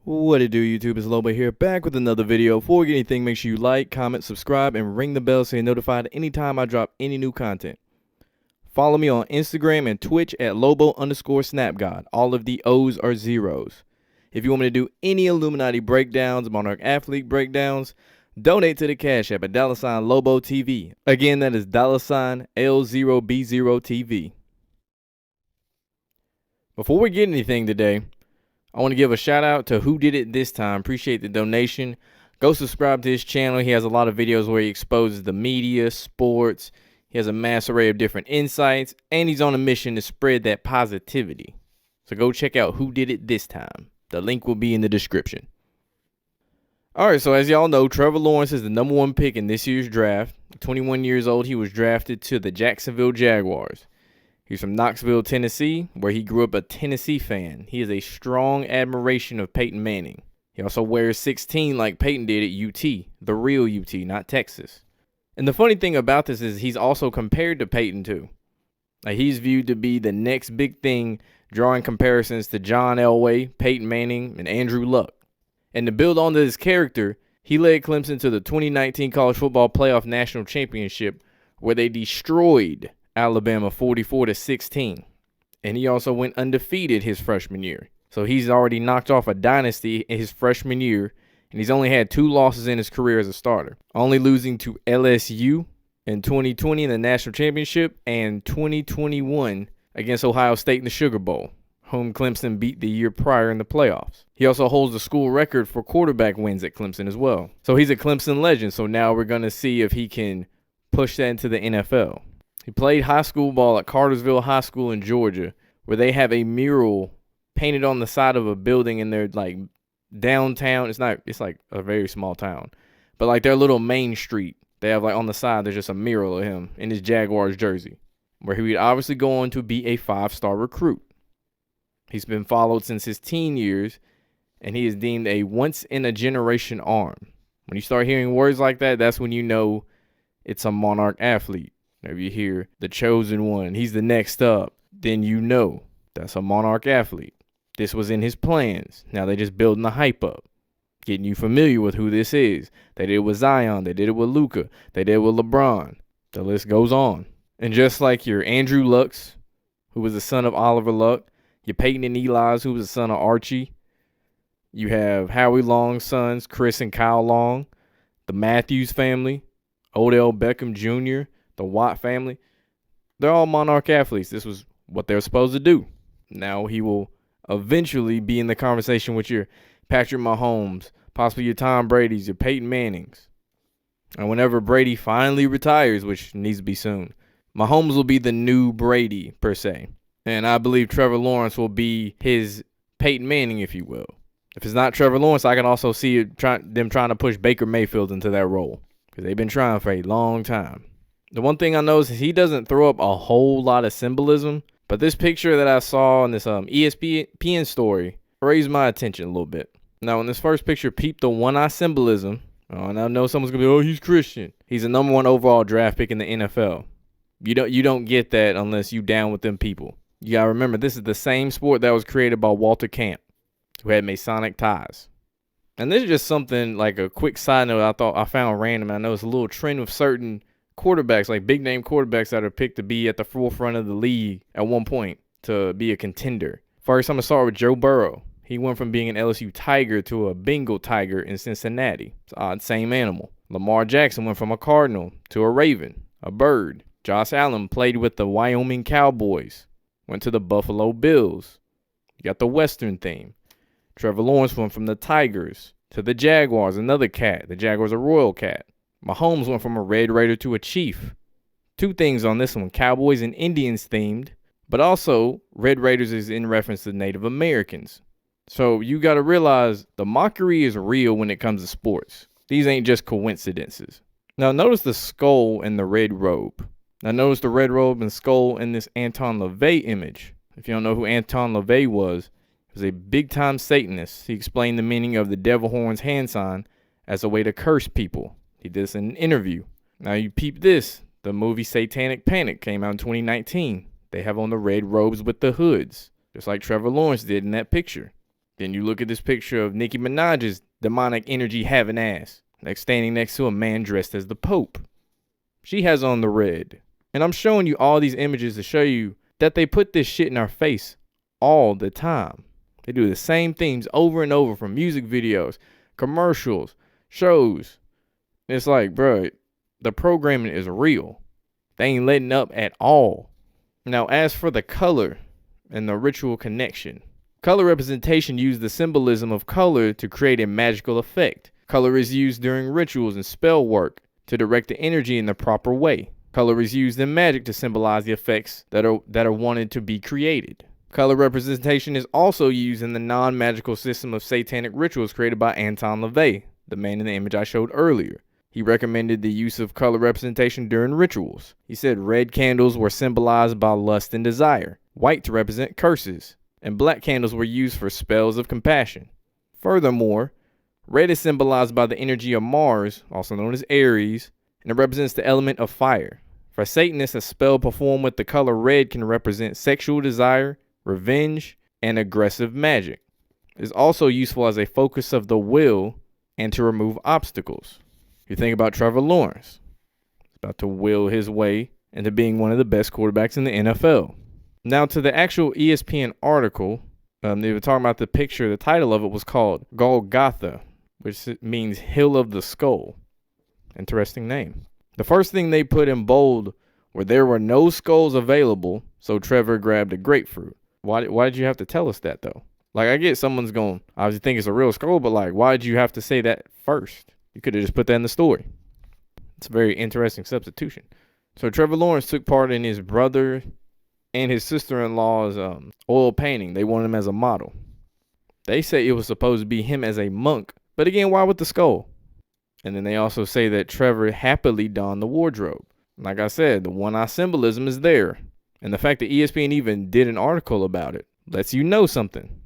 What it do, YouTube? It's Lobo here, back with another video. Before we get anything, make sure you like, comment, subscribe, and ring the bell so you're notified anytime I drop any new content. Follow me on Instagram and Twitch at Lobo_SnapGod. All of the O's are zeros. If you want me to do any Illuminati breakdowns, Monarch Athlete breakdowns, donate to the Cash App at $LoboTV. Again, that is $L0B0TV. Before we get anything today, I want to give a shout out to Who Did It This Time. Appreciate the donation. Go subscribe to his channel. He has a lot of videos where he exposes the media, sports. He has a mass array of different insights, and he's on a mission to spread that positivity. So go check out Who Did It This Time. The link will be in the description. Alright, so as y'all know, Trevor Lawrence is the #1 pick in this year's draft. 21 years old, he was drafted to the Jacksonville Jaguars. He's from Knoxville, Tennessee, where he grew up a Tennessee fan. He is a strong admiration of Peyton Manning. He also wears 16 like Peyton did at UT, the real UT, not Texas. And the funny thing about this is he's also compared to Peyton too. Like, he's viewed to be the next big thing, drawing comparisons to John Elway, Peyton Manning, and Andrew Luck. And to build onto his character, he led Clemson to the 2019 College Football Playoff National Championship, where they destroyed Alabama 44-16. And he also went undefeated his freshman year. So he's already knocked off a dynasty in his freshman year, and he's only had 2 losses in his career as a starter. Only losing to LSU in 2020 in the national championship and 2021 against Ohio State in the Sugar Bowl, whom Clemson beat the year prior in the playoffs. He also holds the school record for quarterback wins at Clemson as well. So he's a Clemson legend, so now we're going to see if he can push that into the NFL. He played high school ball at Cartersville High School in Georgia, where they have a mural painted on the side of a building in their like downtown. It's like a very small town, but like their little main street, they have like on the side there's just a mural of him in his Jaguars jersey, where he would obviously go on to be a 5-star recruit. He's been followed since his teen years, and he is deemed a once-in-a-generation arm. When you start hearing words like that, that's when you know it's a Monarch athlete. If you hear the chosen one, he's the next up, then you know that's a Monarch athlete. This was in his plans. Now they're just building the hype up, getting you familiar with who this is. They did it with Zion. They did it with Luka. They did it with LeBron. The list goes on. And just like your Andrew Lucks, who was the son of Oliver Luck, your Peyton and Eli's, who was the son of Archie. You have Howie Long's sons, Chris and Kyle Long, the Matthews family, Odell Beckham Jr., the Watt family. They're all Monarch athletes. This was what they were supposed to do. Now he will eventually be in the conversation with your Patrick Mahomes, possibly your Tom Brady's, your Peyton Manning's. And whenever Brady finally retires, which needs to be soon, Mahomes will be the new Brady, per se. And I believe Trevor Lawrence will be his Peyton Manning, if you will. If it's not Trevor Lawrence, I can also see them trying to push Baker Mayfield into that role, because they've been trying for a long time. The one thing I noticed is he doesn't throw up a whole lot of symbolism, but this picture that I saw in this ESPN story raised my attention a little bit. Now, in this first picture, peep the one-eye symbolism. And I know someone's going to be, oh, he's Christian. He's a #1 overall draft pick in the NFL. You don't get that unless you down with them people. You got to remember, this is the same sport that was created by Walter Camp, who had Masonic ties. And this is just something like a quick side note I found random. I know it's a little trend with certain quarterbacks, like big name quarterbacks that are picked to be at the forefront of the league at one point to be a contender. First, I'm going to start with Joe Burrow. He went from being an LSU Tiger to a Bengal Tiger in Cincinnati. It's odd, same animal. Lamar Jackson went from a Cardinal to a Raven, a Bird. Josh Allen played with the Wyoming Cowboys, went to the Buffalo Bills. You got the Western theme. Trevor Lawrence went from the Tigers to the Jaguars, another cat. The Jaguars a royal cat. Mahomes went from a Red Raider to a Chief. 2 things on this one, Cowboys and Indians themed, but also Red Raiders is in reference to Native Americans. So you got to realize the mockery is real when it comes to sports. These ain't just coincidences. Now notice the skull and the red robe. Now notice the red robe and skull in this Anton LaVey image. If you don't know who Anton LaVey was, he was a big-time Satanist. He explained the meaning of the devil horns hand sign as a way to curse people. He did this in an interview. Now you peep this. The movie Satanic Panic came out in 2019. They have on the red robes with the hoods, just like Trevor Lawrence did in that picture. Then you look at this picture of Nicki Minaj's demonic energy having ass, like standing next to a man dressed as the Pope. She has on the red. And I'm showing you all these images to show you that they put this shit in our face all the time. They do the same themes over and over, from music videos, commercials, shows. It's like, bro, the programming is real. They ain't letting up at all. Now, as for the color and the ritual connection, color representation used the symbolism of color to create a magical effect. Color is used during rituals and spell work to direct the energy in the proper way. Color is used in magic to symbolize the effects that are wanted to be created. Color representation is also used in the non-magical system of satanic rituals created by Anton LaVey, the man in the image I showed earlier. He recommended the use of color representation during rituals. He said red candles were symbolized by lust and desire, white to represent curses, and black candles were used for spells of compassion. Furthermore, red is symbolized by the energy of Mars, also known as Aries, and it represents the element of fire. For Satanists, a spell performed with the color red can represent sexual desire, revenge, and aggressive magic. It is also useful as a focus of the will and to remove obstacles. You think about Trevor Lawrence. He's about to will his way into being one of the best quarterbacks in the NFL. Now to the actual ESPN article, they were talking about the picture. The title of it was called Golgotha, which means Hill of the Skull. Interesting name. The first thing they put in bold were there were no skulls available, so Trevor grabbed a grapefruit. Why did you have to tell us that, though? Like, I get someone's going to obviously think it's a real skull, but like, why did you have to say that first? You could have just put that in the story. It's a very interesting substitution. So Trevor Lawrence took part in his brother and his sister-in-law's oil painting. They wanted him as a model. They say it was supposed to be him as a monk, but again, why with the skull? And then they also say that Trevor happily donned the wardrobe. Like I said, the one-eye symbolism is there. And the fact that ESPN even did an article about it lets you know something.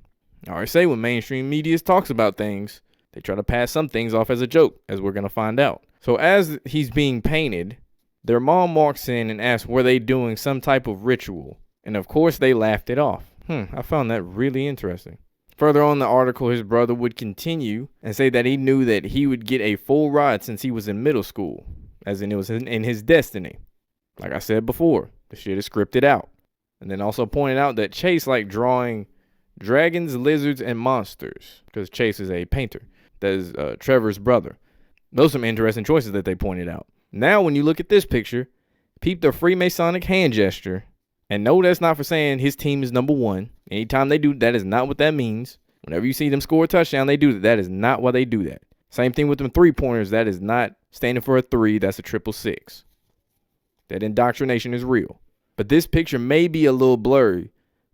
I always say when mainstream media talks about things, they try to pass some things off as a joke, as we're going to find out. So as he's being painted, their mom walks in and asks, were they doing some type of ritual? And of course, they laughed it off. I found that really interesting. Further on in the article, his brother would continue and say that he knew that he would get a full ride since he was in middle school, as in it was in his destiny. Like I said before, the shit is scripted out. And then also pointed out that Chase liked drawing dragons, lizards, and monsters, because Chase is a painter. That is Trevor's brother. Those are some interesting choices that they pointed out. Now, when you look at this picture, peep the Freemasonic hand gesture. And no, that's not for saying his team is number one. Anytime they do, that is not what that means. Whenever you see them score a touchdown, they do that. That is not why they do that. Same thing with them three-pointers. That is not standing for a three. That's a 666. That indoctrination is real. But this picture may be a little blurry.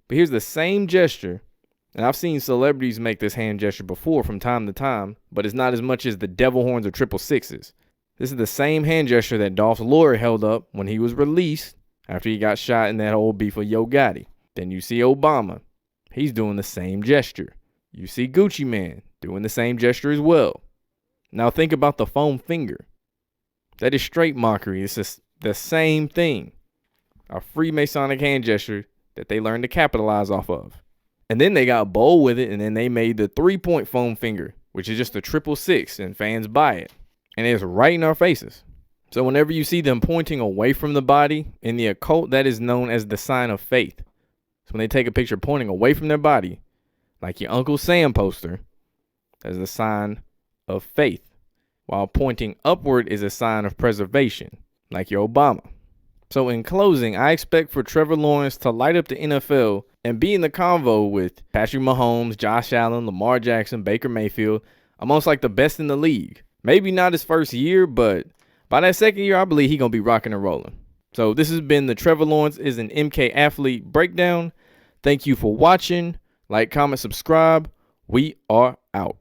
But here's the same gesture. And I've seen celebrities make this hand gesture before from time to time. But it's not as much as the devil horns or 666. This is the same hand gesture that Dolph's lawyer held up when he was released after he got shot in that whole beef with Yo Gotti. Then you see Obama. He's doing the same gesture. You see Gucci Man doing the same gesture as well. Now think about the foam finger. That is straight mockery. It's just the same thing. A Freemasonic hand gesture that they learned to capitalize off of. And then they got bold with it, and then they made the 3-point foam finger, which is just a 666, and fans buy it. And it's right in our faces. So whenever you see them pointing away from the body, in the occult, that is known as the sign of faith. So when they take a picture pointing away from their body, like your Uncle Sam poster, that's the sign of faith. While pointing upward is a sign of preservation, like your Obama. So in closing, I expect for Trevor Lawrence to light up the NFL and be in the convo with Patrick Mahomes, Josh Allen, Lamar Jackson, Baker Mayfield, almost like the best in the league. Maybe not his first year, but by that second year, I believe he's going to be rocking and rolling. So this has been the Trevor Lawrence is an MK Athlete breakdown. Thank you for watching. Like, comment, subscribe. We are out.